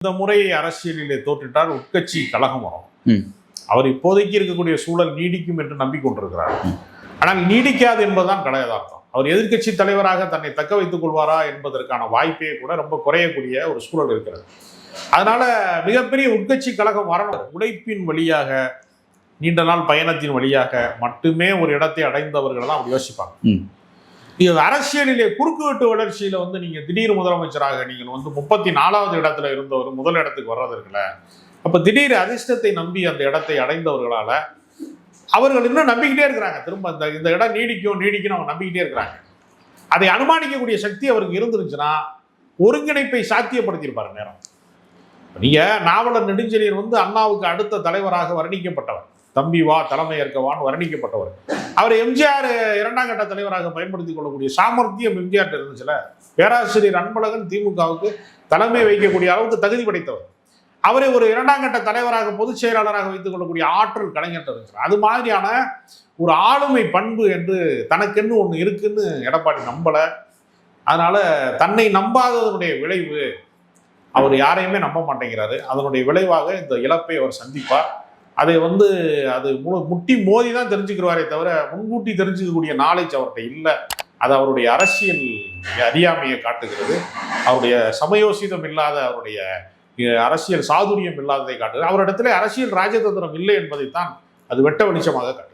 இந்த முறை அரசியலிலே தோற்றிட்டால் உட்கட்சி கலகம் வரும். அவர் இப்போதைக்கு இருக்கக்கூடிய சூழல் நீடிக்கும் என்று நம்பிக்கொண்டிருக்கிறார். ஆனால் நீடிக்காது என்பதுதான் யதார்த்தம். அவர் எதிர்க்கட்சி தலைவராக தன்னை தக்க வைத்துக் கொள்வாரா என்பதற்கான வாய்ப்பே கூட ரொம்ப குறையக்கூடிய ஒரு சூழல் இருக்கிறது. அதனால மிகப்பெரிய உட்கட்சி கலகம் வரணும். உழைப்பின் வழியாக, நீண்ட நாள் பயணத்தின் வழியாக மட்டுமே ஒரு இடத்தை அடைந்தவர்கள் தான் அப்படி யோசிப்பாங்க. இது அரசியலிலே குறுக்குவெட்டு வளர்ச்சியில நீங்க திடீர் முதலமைச்சராக நீங்கள் 34வது இடத்துல இருந்தவர் முதல் இடத்துக்கு வர்றதுக்குல, அப்ப திடீர் அதிர்ஷ்டத்தை நம்பி அந்த இடத்தை அடைந்தவர்களால அவர்கள் இன்னும் நம்பிக்கிட்டே இருக்கிறாங்க. திரும்ப இந்த இடம் நீடிக்கும் அவங்க நம்பிக்கிட்டே இருக்கிறாங்க. அதை அனுமானிக்கக்கூடிய சக்தி அவருக்கு இருந்துருச்சுன்னா ஒருங்கிணைப்பை சாத்தியப்படுத்தியிருப்பாரு நேரம். நீங்க நாவலர் நெடுஞ்செழியன் அண்ணாவுக்கு அடுத்த தலைவராக வர்ணிக்கப்பட்டவர், தம்பி வா தலைமை ஏற்கவான்னு வர்ணிக்கப்பட்டவர். அவர் எம்ஜிஆர் 2ஆம் கட்ட தலைவராக பயன்படுத்திக் கொள்ளக்கூடிய சாமர்த்தியம் எம்ஜிஆர் இருந்துச்சுல. பேராசிரியர் அன்பழகன் திமுகவுக்கு தலைமை வைக்கக்கூடிய அளவுக்கு தகுதி படைத்தவர். அவரை ஒரு 2ஆம் கட்ட தலைவராக பொதுச் செயலாளராக வைத்துக் கொள்ளக்கூடிய ஆற்றல் கலைஞர் இருந்துச்சு. அது மாதிரியான ஒரு ஆளுமை பண்பு என்று தனக்கென்னு ஒன்று இருக்குன்னு எடப்பாடி நம்பல. அதனால தன்னை நம்பாததனுடைய விளைவு, அவர் யாரையுமே நம்ப மாட்டேங்கிறாரு. அதனுடைய விளைவாக இந்த இழப்பை அவர் சந்திப்பார். அதை அது முட்டி மோதி தான் தெரிஞ்சுக்கிறாரே தவிர முன்கூட்டி தெரிஞ்சுக்கக்கூடிய நாலேஜ் அவர்கிட்ட இல்லை. அது அவருடைய அரசியல் அறியாமையை காட்டுகிறது. அவருடைய சமயோசிதம் இல்லாத, அவருடைய அரசியல் சாதுரியம் இல்லாததை காட்டுகிறது. அவரிடத்துல அரசியல் ராஜதந்திரம் இல்லை என்பதைத்தான் அது வெட்ட வெளிச்சமாக காட்டுகிறது.